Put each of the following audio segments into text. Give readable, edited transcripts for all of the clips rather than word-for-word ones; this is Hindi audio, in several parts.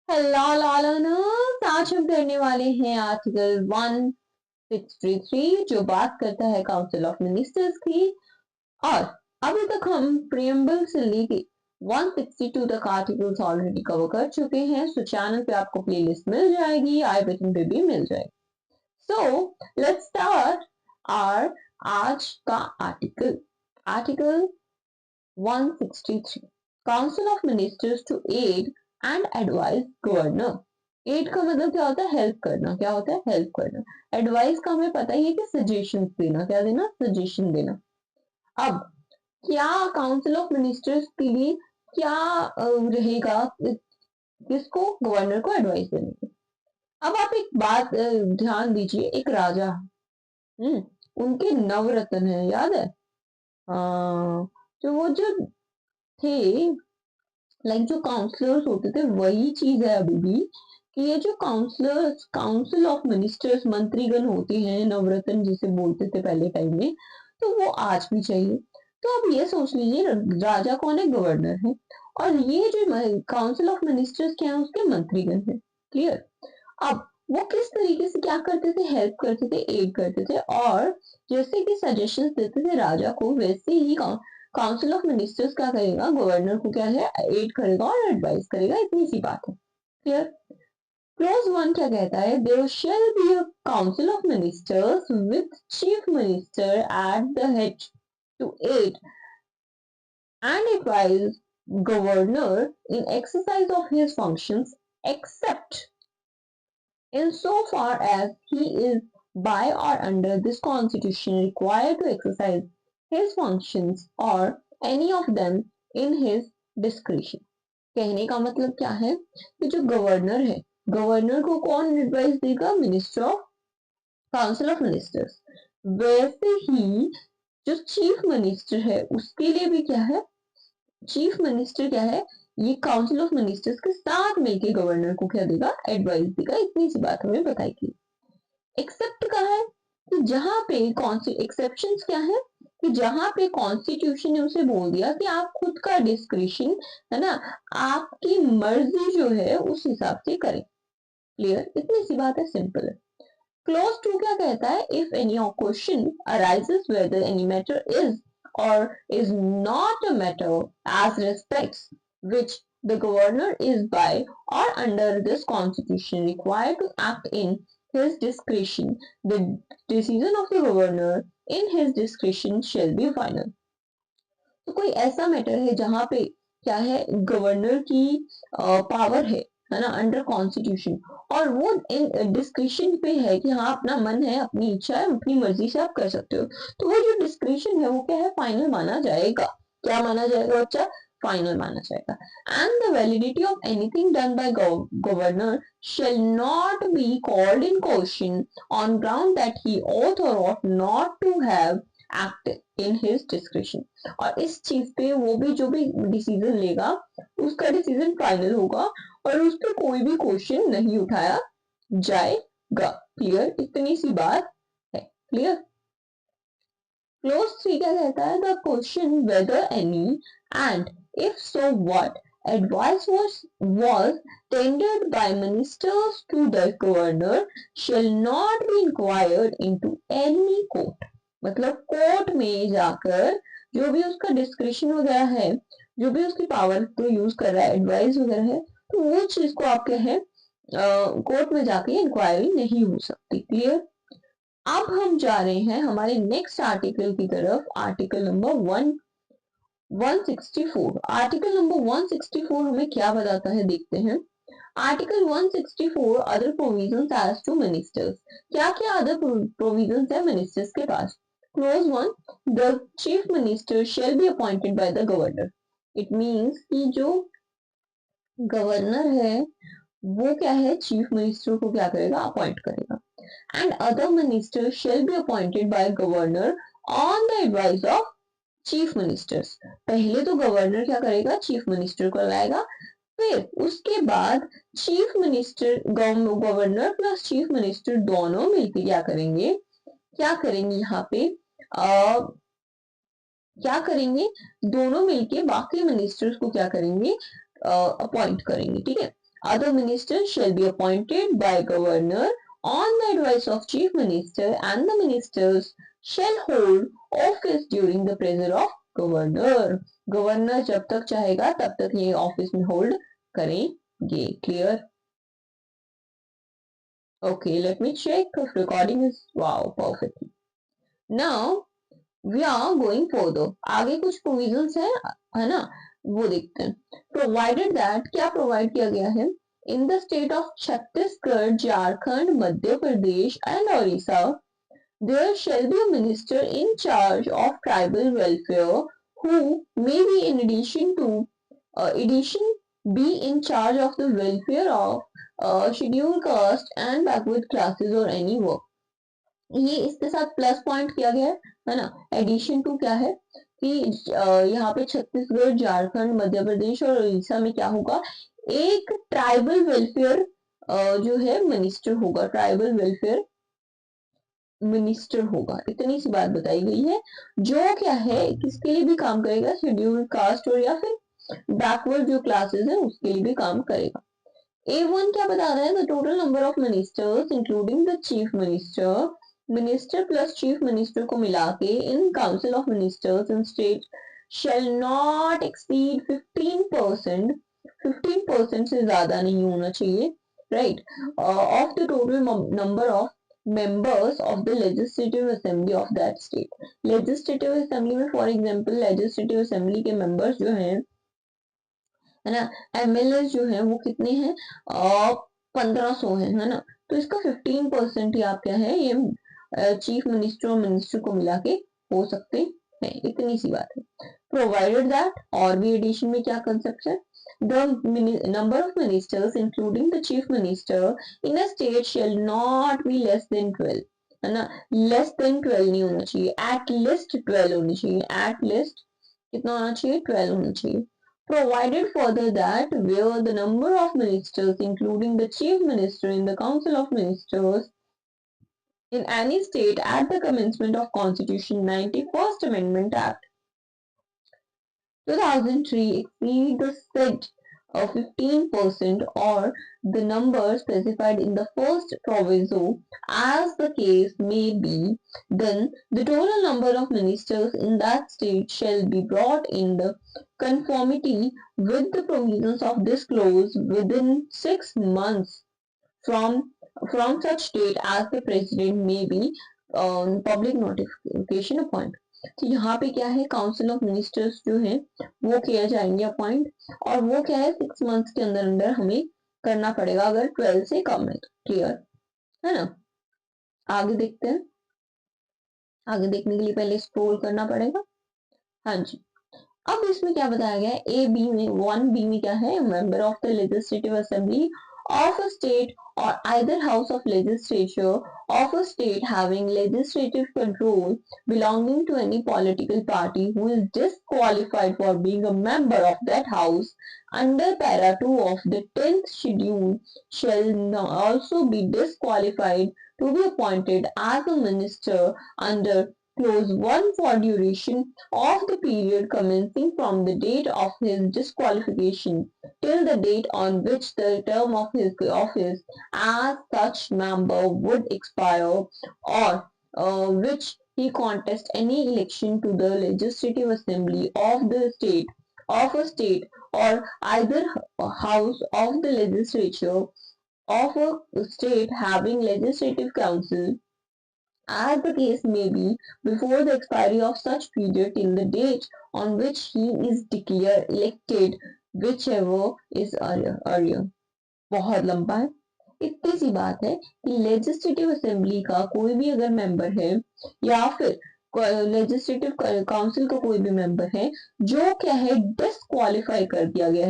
हेलो लालनस, आज हम करने वाले हैं आर्टिकल 163 जो बात करता है काउंसिल ऑफ मिनिस्टर्स की। और अभी तक हम प्रियम्बल से लेके 162 तक आर्टिकल्स ऑलरेडी कवर कर चुके हैं। सो चैनल पे आपको प्लेलिस्ट मिल जाएगी, आई बटन पे भी मिल जाएगी। सो लेट्स स्टार्ट आर आज का article. Article 163 council of ministers to aid and advise governor. Aid का मतलब क्या होता है? हेल्प करना। क्या होता है? हेल्प करना। एडवाइस का हमें पता ही है कि सजेशन देना। क्या देना? सजेशन देना। अब क्या काउंसिल ऑफ मिनिस्टर्स के लिए क्या रहेगा? किसको? गवर्नर को एडवाइस देने की। अब आप एक बात ध्यान दीजिए, एक राजा, उनके नवरत्न है, याद है? तो वो जो थे, लाइक जो काउंसलर्स होते थे, वही चीज है अभी भी कि ये जो काउंसलर्स, काउंसिल ऑफ मिनिस्टर्स, मंत्रीगण होते हैं, नवरत्न जिसे बोलते थे पहले टाइम में, तो वो आज भी चाहिए। तो अब ये सोच लीजिए, राजा कौन है? गवर्नर है। और ये जो काउंसिल ऑफ मिनिस्टर्स क्या है? उसके मंत्रीगण है। क्लियर? अब वो किस तरीके से क्या करते थे? हेल्प करते थे, एड करते थे, और जैसे कि सजेशंस देते थे राजा को, वैसे ही काउंसिल ऑफ मिनिस्टर्स क्या करेगा? गवर्नर को क्या है? एड करेगा और एडवाइस करेगा। इतनी सी बात है। क्लियर? क्लोज वन क्या कहता है? There shall be a council of ministers with chief minister at the head to aid and advise governor in exercise of his functions, except insofar as he is by or under this constitution required to exercise his functions or any of them in his discretion। कहने का मतलब क्या है कि जो गवर्नर है, गवर्नर को कौन एडवाइस देगा? Minister of, council of ministers. वैसे ही जो चीफ मिनिस्टर है उसके लिए भी क्या है? चीफ मिनिस्टर क्या है? ये काउंसिल ऑफ मिनिस्टर्स के साथ मिलकर गवर्नर को क्या देगा? एडवाइस देगा। इतनी सी बात हमें बताई गई। एक्सेप्ट का है कि जहां पे एक्सेप्शंस क्या है? कि जहां पे कॉन्स्टिट्यूशन ने उसे बोल दिया कि आप खुद का डिस्क्रिशन, है ना, आपकी मर्जी जो है उस हिसाब से करें। क्लियर? इतनी सी बात है, सिंपल है। क्लोज टू क्या कहता है? If any question arises whether any matter is or is not a matter as respects which the governor is by or under this constitution required to act in his discretion, the decision of the governor in his discretion shall be final। तो कोई ऐसा मैटर है जहां पे क्या है? गवर्नर की पावर है ना, अंडर कॉन्स्टिट्यूशन, और वो इन डिस्क्रिशन पे है कि हाँ, अपना मन है, अपनी इच्छा है, अपनी मर्जी से आप कर सकते हो। तो वो जो डिस्क्रिशन है वो क्या है? फाइनल माना जाएगा। क्या माना जाएगा बच्चा? फाइनल माना जाएगा। And the validity of anything done by governor shall not be called in question on ground that he ought or ought not to have acted in his discretion। और इस चीज पे वो भी जो भी डिसीजन लेगा उसका डिसीजन फाइनल होगा और उस पर कोई भी क्वेश्चन नहीं उठाया जाएगा। क्लियर? इतनी सी बात है। क्लियर? क्लोज 3 क्या कहता है? The question whether any and if so what advice was tendered by ministers to the governor shall not be inquired into any court। मतलब कोर्ट में जाकर जो भी उसका डिस्क्रिप्शन वगैरह है, जो भी उसकी पावर को यूज कर रहा है, एडवाइस वगैरह है, तो वो चीज को आप क्या है, कोर्ट में जाके इंक्वायरी नहीं हो सकती। क्लियर? अब हम जा रहे हैं हमारे नेक्स्ट आर्टिकल की तरफ। Article number 164। आर्टिकल नंबर 164 हमें क्या बताता है? देखते हैं। Article 164 other provisions as to ministers. क्या क्या अदर प्रोविजंस है मिनिस्टर्स के पास? Clause one, the chief minister shall be appointed by the governor. It means कि जो गवर्नर है वो क्या है? चीफ मिनिस्टर को क्या करेगा? अपॉइंट करेगा। And other minister shall be appointed bye governor on the advice of chief ministers. पहले तो गवर्नर क्या करेगा? चीफ मिनिस्टर को लाएगा, फिर उसके बाद chief minister, governor plus chief minister दोनों मिलकर क्या करेंगे? क्या करेंगे यहाँ पे? क्या करेंगे? दोनों मिलके बाकी मिनिस्टर्स को क्या करेंगे? अपॉइंट करेंगे। ठीक है? Other ministers shall be appointed by governor on the advice of chief minister and the ministers shall hold office during the pressure of governor. Governor जब तक चाहेगा तब तक ये ऑफिस में होल्ड करेंगे. Clear? Okay, let me check if recording is wow perfectly. Now we are going further. आगे कुछ provisions है ना, वो देखते हैं. Provided that, क्या provide किया गया है? In the state of Chhattisgarh, Jharkhand, Madhya Pradesh and Orissa, there shall be a minister in charge of tribal welfare who may be in addition be in charge of the welfare of scheduled caste and backward classes or any work. ये इसके साथ प्लस पॉइंट किया गया है ना. एडिशन टू क्या है कि यहाँ पे छत्तीसगढ़, झारखंड, मध्य प्रदेश और उड़ीसा में क्या होगा, एक ट्राइबल वेलफेयर जो है मिनिस्टर होगा. ट्राइबल वेलफेयर मिनिस्टर होगा. इतनी सी बात बताई गई है. जो क्या है किसके लिए भी काम करेगा, शेड्यूल्ड कास्ट और या फिर बैकवर्ड जो क्लासेस है उसके लिए भी काम करेगा. A1 क्या बता रहा है, the total number of ministers including the chief minister, minister plus chief minister को मिला के in council of ministers in state shall not exceed 15%. 15% से ज्यादा नहीं होना चाहिए, right, of the total number of members of the legislative assembly of that state. legislative assembly में फॉर एग्जाम्पल legislative assembly के members जो हैं है ना, एमएलए जो है वो कितने हैं, 1500 है ना. तो इसका 15% ही आप क्या है ये चीफ मिनिस्टर और मिनिस्टर को मिला के हो सकते हैं. इतनी सी बात है. प्रोवाइडेड दैट, और भी एडिशन में क्या कंसेप्ट है, the number of ministers including the chief minister in a state shall not be less than 12, है ना. less than 12 नहीं होना चाहिए, at least 12 होनी चाहिए. at least कितना होना चाहिए, 12 होना चाहिए. Provided further that where the number of ministers including the chief minister in the council of ministers in any state at the commencement of Constitution 91st Amendment Act 2003 exceed the said 15% or the number specified in the first proviso as the case may be, then the total number of ministers in that state shall be brought in the conformity with the provisions of this clause within 6 months from such date as the president may be public notification appoint. तो यहाँ पे क्या है, काउंसिल ऑफ मिनिस्टर्स जो है वो किया जाएंगे अपॉइंट, और वो क्या है 6 मंथ्स के अंदर अंदर हमें करना पड़ेगा अगर 12 से कम है तो. क्लियर है ना. आगे देखते हैं. आगे देखने के लिए पहले स्क्रॉल करना पड़ेगा. हाँ जी. अब इसमें क्या बताया गया है, ए बी में 1B में क्या है, member of the legislative assembly of a state or either house of legislature of a state having legislative control belonging to any political party who is disqualified for being a member of that house under para 2 of the 10th schedule shall also be disqualified to be appointed as a minister under clause 1 for duration of the period commencing from the date of his disqualification till the date on which the term of his office as such member would expire, or which he contest any election to the legislative assembly of the state of a state or either house of the legislature of a state having legislative council as the case may be, before the expiry of such period till the date on which he is declared elected, whichever is earlier. बहुत लंबा है. इतनी सी बात है कि लेजिस्लेटिव असेंबली का कोई भी अगर मेंबर है या फिर लेजिस्लेटिव काउंसिल का कोई भी मेंबर है जो क्या है डिस्क्वालीफाई कर दिया गया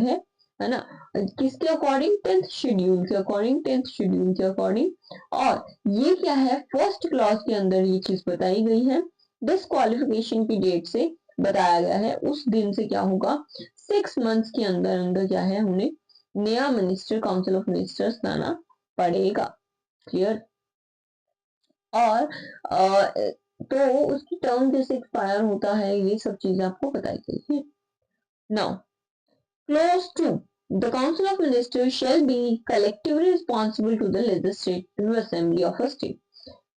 है ना, किसके अकॉर्डिंग, 10th शेड्यूल के अकॉर्डिंग. और ये क्या है, फर्स्ट क्लॉज के अंदर ये चीज बताई गई है. डिस्क्वालिफिकेशन की डेट से बताया गया है उस दिन से क्या होगा, 6 मंथ्स के अंदर अंदर क्या है उन्हें नया मिनिस्टर काउंसिल ऑफ मिनिस्टर्स लाना पड़ेगा. क्लियर. और तो उसकी टर्म जैसे एक्सपायर होता है, ये सब चीजें आपको बताई गई है. Now close 2 The Council of Ministers shall be collectively responsible to the Legislative Assembly of a state.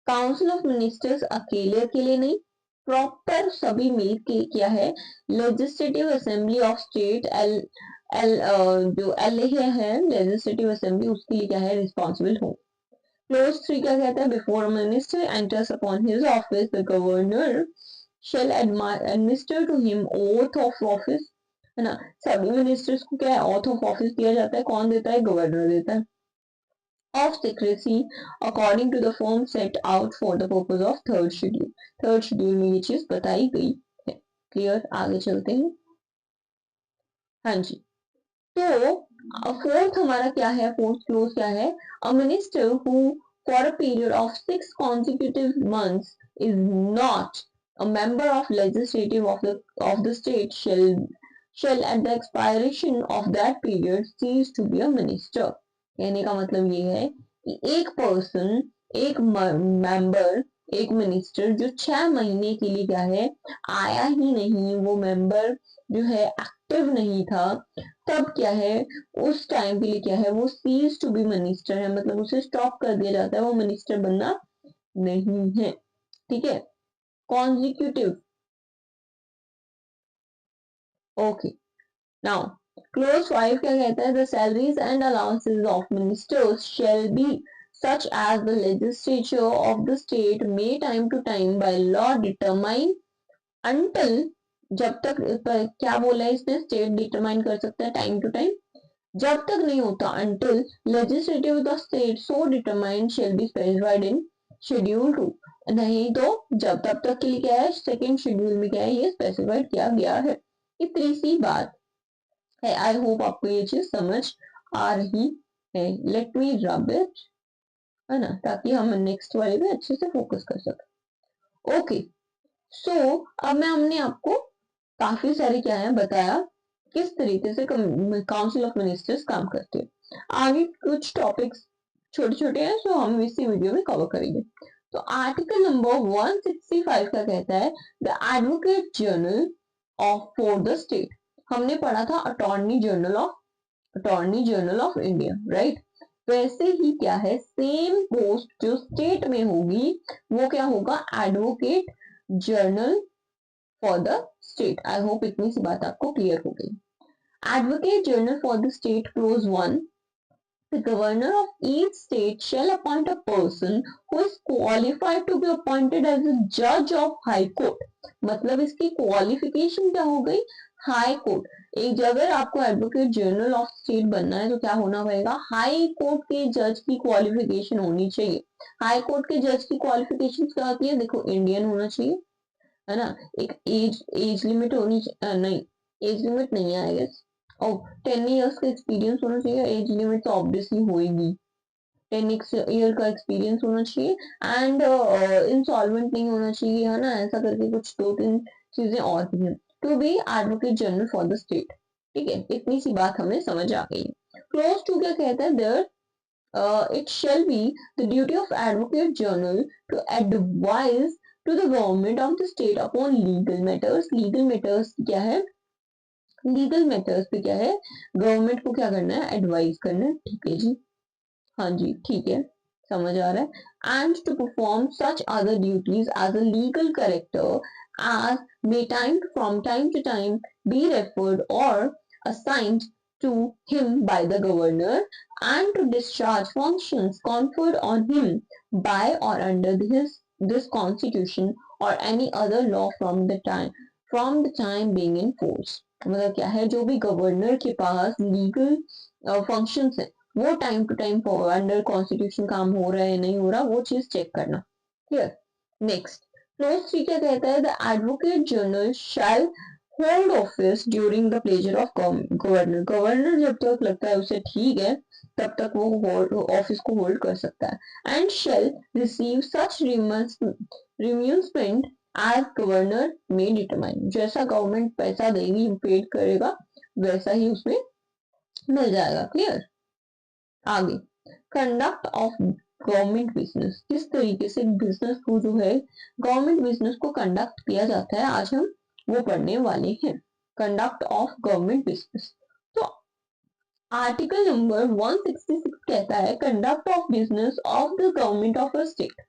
Council of ministers अकेले अकेले नहीं, प्रॉपर सभी मिलके क्या है, लेजिस्लेटिव असेंबली ऑफ स्टेट जो एल है लेजिस्लेटिव असेंबली, उसके लिए क्या है, रिस्पॉन्सिबल हो। क्लोज 3 क्या कहता है, before a minister enters upon his office the governor shall administer to him oath of office, है ना। सभी मिनिस्टर्स को क्या है, ऑथ ऑफ ऑफिस दिया जाता है, कौन देता है, गवर्नर देता है। Of secrecy according to the form set out for the purpose of third schedule. Third schedule में ये चीज बताई गई है। क्लियर, आगे चलते हैं। हाँ जी, तो फोर्थ हमारा क्या है, फोर्थ क्लोज क्या है, a minister who for a period of 6 consecutive months is not a member of legislative of the state shall at the expiration of that period cease to be a minister। कहने का मतलब ये है कि एक पर्सन, एक मेंबर, एक मिनिस्टर जो 6 महीने के लिए क्या है, आया ही नहीं, वो मेंबर जो है एक्टिव नहीं था, तब क्या है, उस टाइम के लिए क्या है, वो सीज टू बी मिनिस्टर है, मतलब उसे स्टॉप कर दिया जाता है, वो मिनिस्टर बनना नहीं है। ठीक है, कॉन्जिक्यूटिव। ओके, नाउ क्लोज 5 क्या कहता है, the salaries and allowances of ministers shall be such as the legislature of the state may time to time by law determine until, जब तक क्या बोला है इसने, स्टेट डिटरमाइन कर सकता है टाइम टू टाइम, जब तक नहीं होता, until legislative of the state so determined shall be specified in schedule 2, नहीं तो जब तब तक के लिए क्या है, सेकेंड शेड्यूल में क्या है, ये स्पेसिफाइड किया गया है। इतनी सी बात है, आई होप आपको ये चीज समझ आ रही है। लेट मी रब इट, है ना, ताकि हम नेक्स्ट वाले पे अच्छे से फोकस कर सकें। ओके, सो अब हमने आपको काफी सारे क्या है बताया, किस तरीके से काउंसिल ऑफ मिनिस्टर्स काम करते हैं। आगे कुछ टॉपिक्स छोटे छोटे हैं, सो हम इसी वीडियो में कवर करेंगे। तो आर्टिकल नंबर 165 का कहता है, the advocate general of for the state. हमने पढ़ा था attorney general of India, right. वैसे ही क्या है, सेम पोस्ट जो स्टेट में होगी वो क्या होगा, advocate general for the state. I hope इतनी सी बात आपको क्लियर हो गई। Advocate general for the state close 1, the governor of each state shall appoint a person who is qualified to be appointed as a judge of high court। मतलब इसकी क्वालिफिकेशन क्या हो गई, हाई कोर्ट। एक अगर आपको एडवोकेट जनरल ऑफ स्टेट बनना है तो क्या होना पड़ेगा, हाई कोर्ट के जज की क्वालिफिकेशन होनी चाहिए। हाई कोर्ट के जज की क्वालिफिकेशन क्या होती है, देखो, इंडियन होना चाहिए, है ना, एक एज लिमिट होनी नहीं, एज लिमिट नहीं है आई गेस, और 10 इयर्स का एक्सपीरियंस होना चाहिए। एज लिमिट तो ऑब्वियसली होएगी, 10 ईयर का एक्सपीरियंस होना चाहिए, एंड इंसॉल्वेंट नहीं होना चाहिए, है ना, ऐसा करके कुछ 2-3 चीजें और भी हैं, to be advocate general for the state. ठीक है, इतनी सी बात हमें समझ आ गई। क्लोज 2 क्या कहता है, there it shall be the duty of advocate general to advise to the government of the state upon legal matters। legal matters क्या है, लीगल मेथड्स पे क्या है, गवर्नमेंट को क्या करना है, एडवाइस करना है। ठीक है जी, हाँ जी, ठीक है, समझ आ रहा है। And to perform such other duties as a legal character as may from time to time be referred or assigned to him by the governor, and to discharge functions conferred on him by or under this constitution or any other law from the time being in force। मतलब क्या है, जो भी गवर्नर के पास लीगल फंक्शंस है, वो time to time under constitution काम हो रहा है नहीं हो रहा, वो चीज चेक करना। क्लियर। नेक्स्ट, क्लोज 3 क्या कहता है, the advocate general shall hold office during the pleasure of governor. Governor जब तक लगता है उसे ठीक है, तब तक वो ऑफिस को होल्ड कर सकता है। And shall receive such reimbursement as governor may determine. जैसा गवर्नमेंट पैसा देगी, पेड करेगा, वैसा ही उसमें मिल जाएगा। क्लियर। आगे, कंडक्ट ऑफ गवर्नमेंट बिजनेस, किस तरीके से बिजनेस को जो है, गवर्नमेंट बिजनेस को कंडक्ट किया जाता है, आज हम वो पढ़ने वाले हैं। Conduct of government business. तो आर्टिकल नंबर 166 कहता है conduct of business of the government of a state.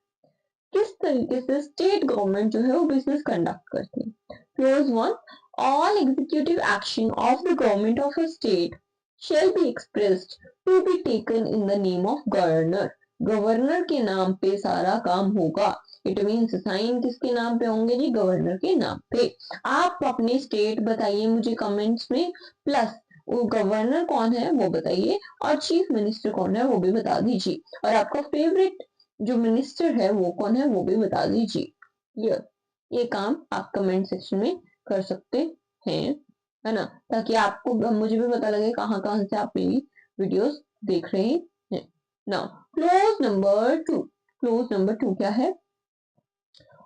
किस तरीके से स्टेट गवर्नमेंट जो है वो बिजनेस कंडक्ट करती है। Clause one, all executive action of the government of a state shall be expressed to be taken in the name of governor. Governor के नाम पे सारा काम होगा। इट मीन्स साइन किसके नाम पे होंगे जी, गवर्नर के नाम पे। आप अपने स्टेट बताइए मुझे कमेंट्स में, प्लस वो गवर्नर कौन है वो बताइए, और चीफ मिनिस्टर कौन है वो भी बता दीजिए, और आपका फेवरेट जो मिनिस्टर है वो कौन है वो भी बता दीजिए। क्लियर, ये काम आप कमेंट सेक्शन में कर सकते हैं, है ना, ताकि आपको मुझे भी पता लगे कहाँ कहाँ से आप मेरी वीडियोस देख रहे हैं। Now close number 2, close number 2 क्या है?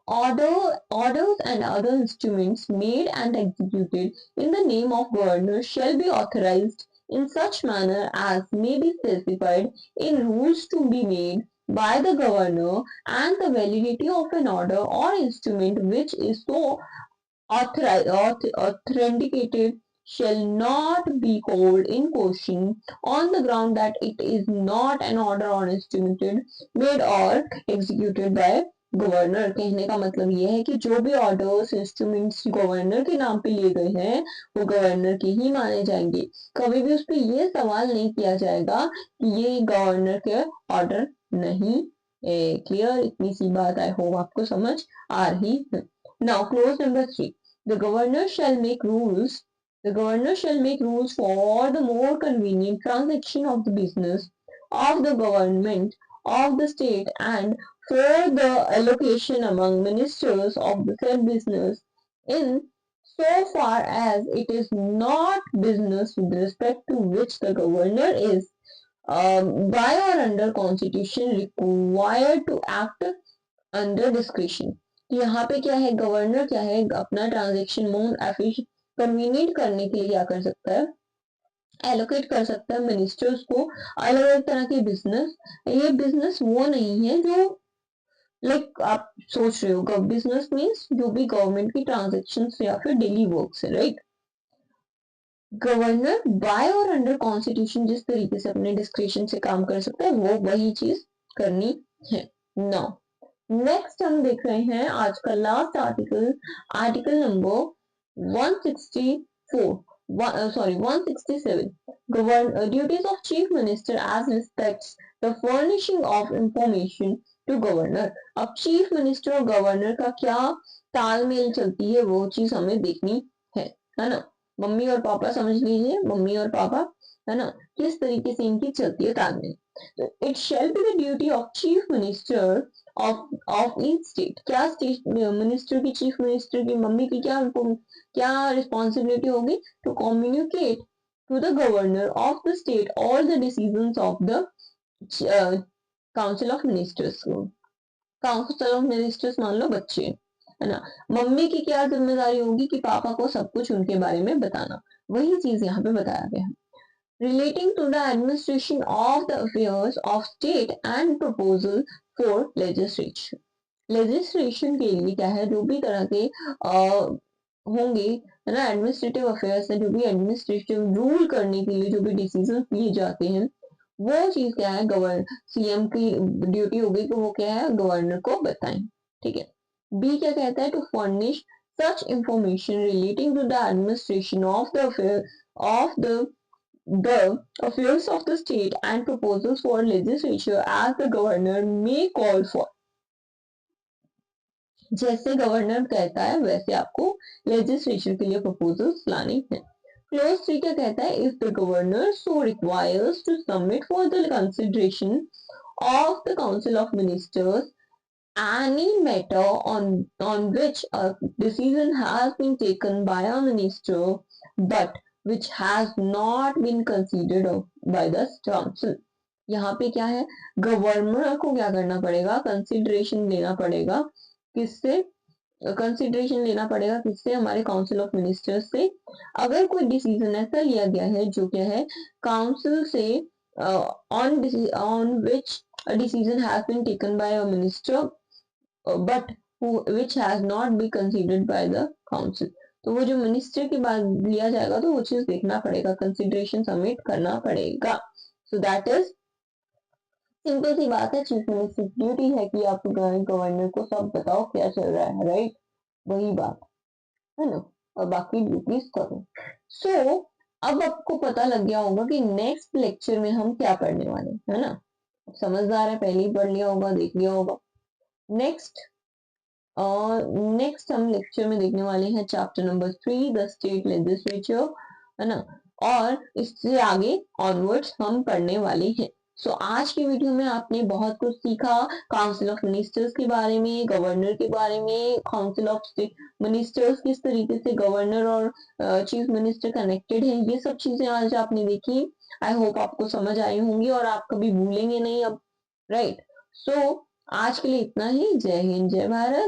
Orders and other instruments made and executed in the name of governor shall be authorized in such manner as may be specified in rules to be made by the governor, and the validity of an order or instrument which is so authenticated shall not be called in question on the ground that it is not an order or instrument made or executed by governor. कहने का मतलब ये है कि जो भी ऑर्डर्स इंस्ट्रूमेंट्स गवर्नर के नाम पे लिए गए हैं वो गवर्नर के ही माने जाएंगे। कभी भी उस पर ये सवाल नहीं किया जाएगा कि ये गवर्नर के ऑर्डर नहीं है। क्लियर, इतनी सी बात आई होप आपको समझ आ रही है। Now close number 3, the governor shall make rules the governor shall make rules for the more convenient transaction of the business of the government of the state, and for the allocation among ministers of the said business, in so far as it is not business with respect to which the governor is by or under constitution required to act under discretion। तो यहाँ पे क्या है, गवर्नर क्या है, अपना ट्रांजेक्शन मोड कन्वीनियंट करने के लिए क्या कर सकता है, एलोकेट कर सकता है मिनिस्टर्स को अलग अलग तरह के बिजनेस। ये बिजनेस वो नहीं है जो लाइक आप सोच रहे हो, बिजनेस मीन्स जो भी गवर्नमेंट की ट्रांजेक्शन या फिर डेली वर्क है, राइट। गवर्नर बाय और अंडर कॉन्स्टिट्यूशन जिस तरीके से अपने डिस्क्रिप्शन से काम कर सकता है वो वही चीज करनी है। नाउ नेक्स्ट हम देख रहे हैं आज का last article, article number 167, duties of chief minister as respects the furnishing of information to governor. अब चीफ मिनिस्टर और गवर्नर का क्या तालमेल चलती है वो चीज हमें देखनी है ना। मम्मी और पापा समझ लीजिए, मम्मी और पापा, है ना, किस तरीके से इनकी चलती है तालमेल। तो it shall be the duty of chief minister of each state. क्या स्टेट मिनिस्टर की, चीफ मिनिस्टर की मम्मी की क्या रिस्पॉन्सिबिलिटी होगी, to communicate to the governor of the state all the decisions of the council of ministers. Council of ministers मान लो बच्चे, है ना। मम्मी की क्या जिम्मेदारी होगी कि पापा को सब कुछ उनके बारे में बताना। वही चीज यहाँ पे बताया गया है। Relating to the administration of the affairs of state and proposal for legislation. Legislation के लिए क्या है, जो भी तरह के होंगे, है ना, एडमिनिस्ट्रेटिव अफेयर्स है, जो भी एडमिनिस्ट्रेटिव रूल करने के लिए जो भी डिसीजन लिए जाते हैं वो चीज क्या है, गवर्नर सीएम की ड्यूटी होगी कि वो क्या है गवर्नर को बताएं। ठीक है। बी क्या कहता है, to furnish such information relating to the administration of the affairs of the state and proposals for legislature as the governor may call for। जैसे गवर्नर कहता है वैसे आपको लेजिस्लेचर के लिए प्रपोजल्स लाने हैं। क्लोज 3 क्या कहता है, if the governor so requires to submit for the consideration of the Council of Ministers any matter on which a decision has been taken by a minister but which has not been considered by the council। यहाँ पे क्या है, गवर्नर को क्या करना पड़ेगा, कंसिडरेशन लेना पड़ेगा, किससे कंसिडरेशन लेना पड़ेगा, किससे, हमारे काउंसिल ऑफ मिनिस्टर्स से। अगर कोई डिसीजन ऐसा लिया गया है जो क्या है काउंसिल से on which a decision has been taken by a minister but which has not been considered by the council। तो वो जो मिनिस्टर की बात लिया जाएगा तो वो चीज देखना पड़ेगा, कंसिडरेशन सबमिट करना पड़ेगा। सो दैट इज सिंपल सी बात है, चीफ मिनिस्टर की ड्यूटी है कि आप गवर्नर को सब बताओ क्या चल रहा है, राइट? वही बात है ना, और बाकी ड्यूटीज करो। सो अब आपको पता लग गया होगा कि नेक्स्ट लेक्चर में हम क्या पढ़ने वाले हैं, है ना? समझदार है, पहले ही पढ़ लिया होगा, देख लिया होगा। नेक्स्ट नेक्स्ट हम लेक्चर में देखने वाले हैं chapter number 3, the state legislature, है ना? और इससे आगे ऑनवर्ड्स हम पढ़ने वाले हैं। सो आज की वीडियो में आपने बहुत कुछ सीखा, काउंसिल ऑफ मिनिस्टर्स के बारे में, गवर्नर के बारे में, काउंसिल ऑफ मिनिस्टर्स किस तरीके से गवर्नर और चीफ मिनिस्टर कनेक्टेड है, ये सब चीजें आज आपने देखी। आई होप आपको समझ आई होंगी और आप कभी भूलेंगे नहीं अब, राइट? सो आज के लिए इतना ही। जय हिंद, जय भारत।